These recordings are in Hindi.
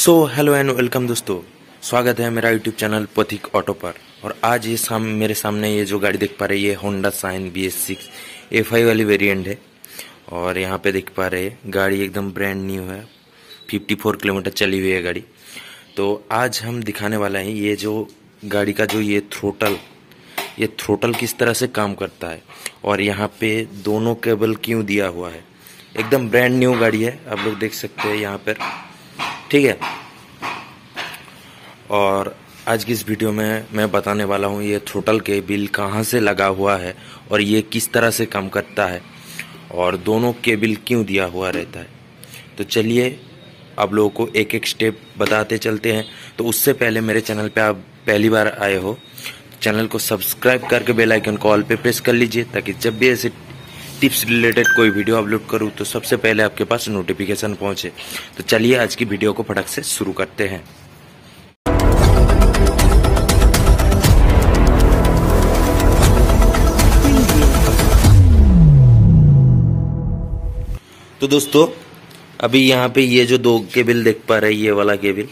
सो हेलो एंड वेलकम दोस्तों, स्वागत है मेरा यूट्यूब चैनल पथिक ऑटो पर। और आज ये मेरे सामने ये जो गाड़ी देख पा रहे हैं ये होंडा शाइन BS6 A5 वाली वेरिएंट है। और यहाँ पे देख पा रहे हैं गाड़ी एकदम ब्रांड न्यू है, 54 किलोमीटर चली हुई है गाड़ी। तो आज हम दिखाने वाला है ये जो गाड़ी का जो ये थ्रोटल किस तरह से काम करता है और यहाँ पे दोनों केबल क्यों दिया हुआ है। एकदम ब्रांड न्यू गाड़ी है, आप लोग देख सकते हैं यहाँ पर, ठीक है। और आज की इस वीडियो में मैं बताने वाला हूँ ये थ्रोटल के बिल कहाँ से लगा हुआ है और ये किस तरह से काम करता है और दोनों केबल क्यों दिया हुआ रहता है। तो चलिए आप लोगों को एक एक स्टेप बताते चलते हैं। तो उससे पहले मेरे चैनल पे आप पहली बार आए हो, चैनल को सब्सक्राइब करके बेल आइकन को ऑल पे प्रेस कर लीजिए, ताकि जब भी ऐसे टिप्स रिलेटेड कोई वीडियो अपलोड करूं तो सबसे पहले आपके पास नोटिफिकेशन पहुंचे। तो चलिए आज की वीडियो को फटाक से शुरू करते हैं। तो दोस्तों अभी यहाँ पे ये जो दो केबल देख पा रहे हैं, ये वाला केबल,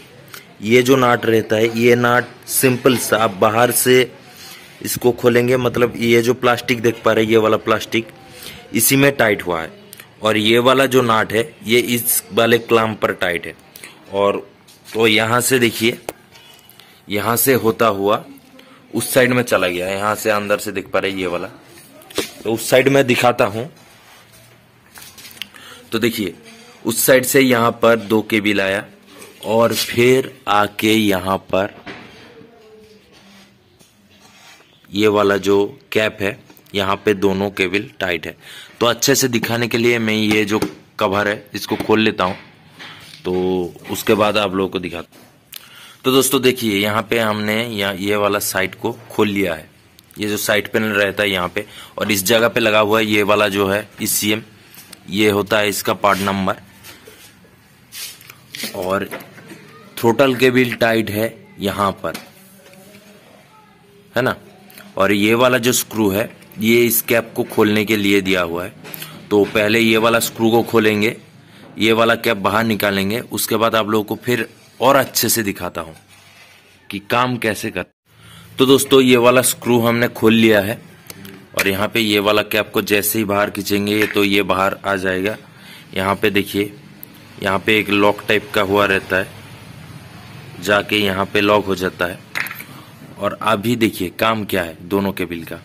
ये जो नाट रहता है, ये नाट सिंपल सा आप बाहर से इसको खोलेंगे, मतलब ये जो प्लास्टिक देख पा रहे हैं, ये वाला प्लास्टिक इसी में टाइट हुआ है। और ये वाला जो नाट है ये इस वाले क्लैंप पर टाइट है। और तो यहाँ से देखिए, यहाँ से होता हुआ उस साइड में चला गया, यहाँ से अंदर से दिख पा रहे ये वाला। तो उस साइड में दिखाता हूँ। तो देखिए उस साइड से यहाँ पर दो केबल आया और फिर आके यहाँ पर ये वाला जो कैप है, यहाँ पे दोनों केबल टाइट है। तो अच्छे से दिखाने के लिए मैं ये जो कवर है इसको खोल लेता हूँ, तो उसके बाद आप लोगों को दिखाता हूँ। तो दोस्तों देखिए यहाँ पे हमने ये वाला साइड को खोल लिया है, ये जो साइड पैनल रहता है यहाँ पे, और इस जगह पे लगा हुआ है ये वाला जो है ECM, ये होता है इसका पार्ट नंबर। और थ्रोटल केबल टाइट है यहाँ पर, है ना। और ये वाला जो स्क्रू है ये इस कैप को खोलने के लिए दिया हुआ है। तो पहले ये वाला स्क्रू को खोलेंगे, ये वाला कैप बाहर निकालेंगे, उसके बाद आप लोगों को फिर और अच्छे से दिखाता हूँ कि काम कैसे करता। तो दोस्तों ये वाला स्क्रू हमने खोल लिया है और यहाँ पे ये वाला कैप को जैसे ही बाहर खींचेंगे तो ये बाहर आ जाएगा। यहाँ पे देखिए, यहाँ पे एक लॉक टाइप का हुआ रहता है, जाके यहाँ पे लॉक हो जाता है। और अभी देखिए काम क्या है दोनों केबल का।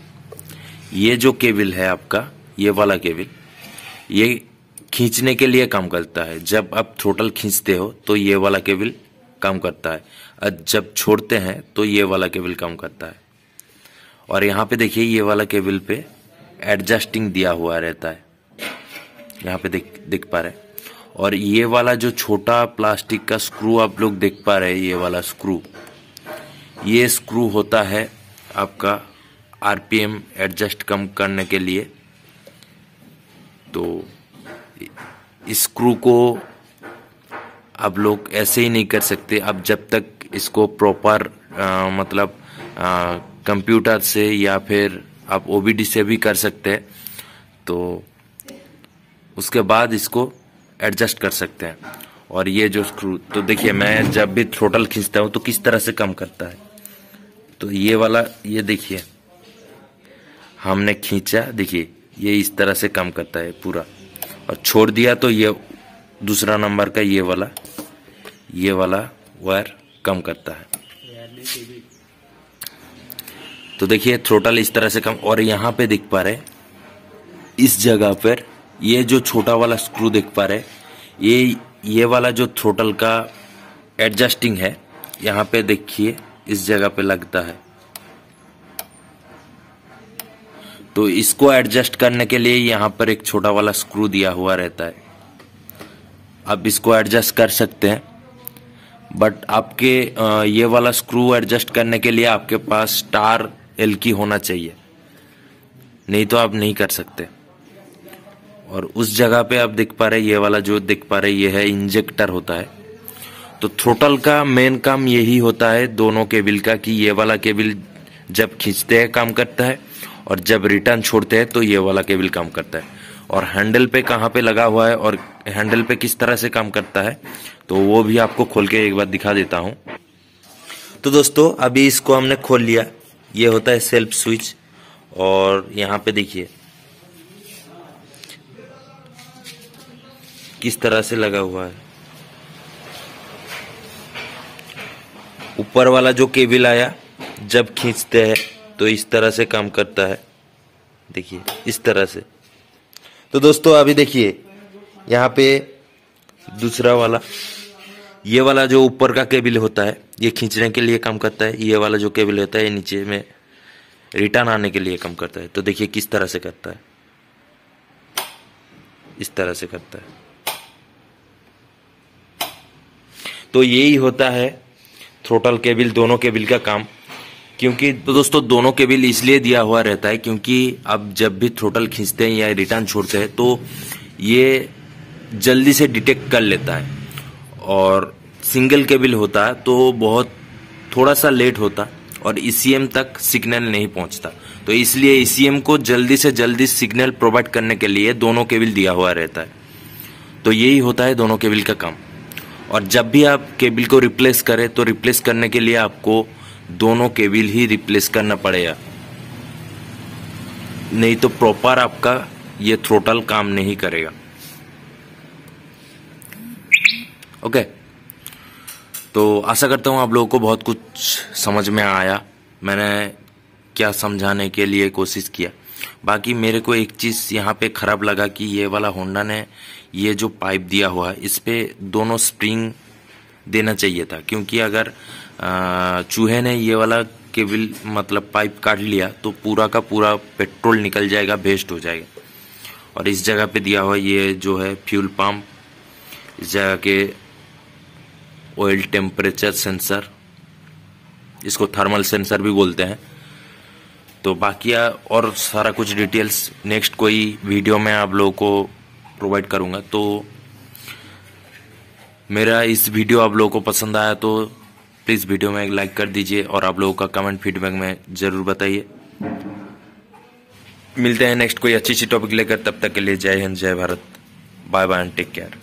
ये जो केबल है आपका, ये वाला केबल, ये खींचने के लिए काम करता है। जब आप थ्रोटल खींचते हो तो ये वाला केबल काम करता है, और जब छोड़ते हैं तो ये वाला केबल काम करता है। और यहाँ पे देखिए ये वाला केबल पे एडजस्टिंग दिया हुआ रहता है, यहाँ पे दिख पा रहे हैं। और ये वाला जो छोटा प्लास्टिक का स्क्रू आप लोग देख पा रहे हैं, ये वाला स्क्रू, ये स्क्रू होता है आपका RPM एडजस्ट कम करने के लिए। तो इस स्क्रू को आप लोग ऐसे ही नहीं कर सकते, आप जब तक इसको प्रॉपर मतलब कंप्यूटर से या फिर आप OBD से भी कर सकते हैं, तो उसके बाद इसको एडजस्ट कर सकते हैं। और ये जो स्क्रू, तो देखिए मैं जब भी थ्रोटल खींचता हूँ तो किस तरह से काम करता है। तो ये वाला, ये देखिए हमने खींचा, देखिए ये इस तरह से काम करता है पूरा, और छोड़ दिया तो ये दूसरा नंबर का ये वाला वायर कम करता है। तो देखिए थ्रोटल इस तरह से कम। और यहाँ पे दिख पा रहे इस जगह पर ये जो छोटा वाला स्क्रू देख पा रहे, ये वाला जो थ्रोटल का एडजस्टिंग है, यहाँ पे देखिए इस जगह पे लगता है। तो इसको एडजस्ट करने के लिए यहाँ पर एक छोटा वाला स्क्रू दिया हुआ रहता है, आप इसको एडजस्ट कर सकते हैं। बट आपके ये वाला स्क्रू एडजस्ट करने के लिए आपके पास स्टार L होना चाहिए, नहीं तो आप नहीं कर सकते। और उस जगह पे आप देख पा रहे, ये वाला जो देख पा रहे, ये है इंजेक्टर होता है। तो थ्रोटल का मेन काम यही होता है दोनों केबल का, कि ये वाला केबल जब खींचते हैं काम करता है, और जब रिटर्न छोड़ते हैं तो ये वाला केबल काम करता है। और हैंडल पे कहाँ पे लगा हुआ है और हैंडल पे किस तरह से काम करता है, तो वो भी आपको खोल के एक बार दिखा देता हूँ। तो दोस्तों अभी इसको हमने खोल लिया। ये होता है सेल्फ स्विच, और यहाँ पे देखिए किस तरह से लगा हुआ है। ऊपर वाला जो केबल आया जब खींचते हैं तो इस तरह से काम करता है, देखिए इस तरह से। तो दोस्तों अभी देखिए यहाँ पे दूसरा वाला, ये वाला जो ऊपर का केबल होता है ये खींचने के लिए काम करता है। ये वाला जो केबल होता है ये नीचे में रिटर्न आने के लिए काम करता है। तो देखिए किस तरह से करता है, इस तरह से करता है। तो यही होता है थ्रोटल केबल, दोनों केबल का काम। क्योंकि तो दोस्तों दोनों केबल इसलिए दिया हुआ रहता है क्योंकि अब जब भी थ्रोटल खींचते हैं या रिटर्न छोड़ते हैं तो ये जल्दी से डिटेक्ट कर लेता है। और सिंगल केबल होता है तो बहुत थोड़ा सा लेट होता और ईसीएम तक सिग्नल नहीं पहुंचता। तो इसलिए ईसीएम को जल्दी से जल्दी सिग्नल प्रोवाइड करने के लिए दोनों केबल दिया हुआ रहता है। तो यही होता है दोनों केबल का काम। और जब भी आप केबल को रिप्लेस करें तो रिप्लेस करने के लिए आपको दोनों केबल ही रिप्लेस करना पड़ेगा, नहीं तो प्रॉपर आपका ये थ्रोटल काम नहीं करेगा। ओके, तो आशा करता हूँ आप लोगों को बहुत कुछ समझ में आया। मैंने क्या समझाने के लिए कोशिश किया। बाकी मेरे को एक चीज़ यहाँ पे खराब लगा कि ये वाला होंडा ने ये जो पाइप दिया हुआ है इस पे दोनों स्प्रिंग देना चाहिए था। क्योंकि अगर चूहे ने ये वाला केबल मतलब पाइप काट लिया तो पूरा का पूरा पेट्रोल निकल जाएगा, वेस्ट हो जाएगा। और इस जगह पे दिया हुआ ये जो है फ्यूल पंप, इस जगह के ऑयल टेम्परेचर सेंसर, इसको थर्मल सेंसर भी बोलते हैं। तो बाकी और सारा कुछ डिटेल्स नेक्स्ट कोई वीडियो में आप लोगों को प्रोवाइड करूंगा। तो मेरा इस वीडियो आप लोगों को पसंद आया तो प्लीज़ वीडियो में एक लाइक कर दीजिए और आप लोगों का कमेंट फीडबैक में ज़रूर बताइए। मिलते हैं नेक्स्ट कोई अच्छी सी टॉपिक लेकर, तब तक के लिए जय हिंद, जय Bharat, bye bye and take care.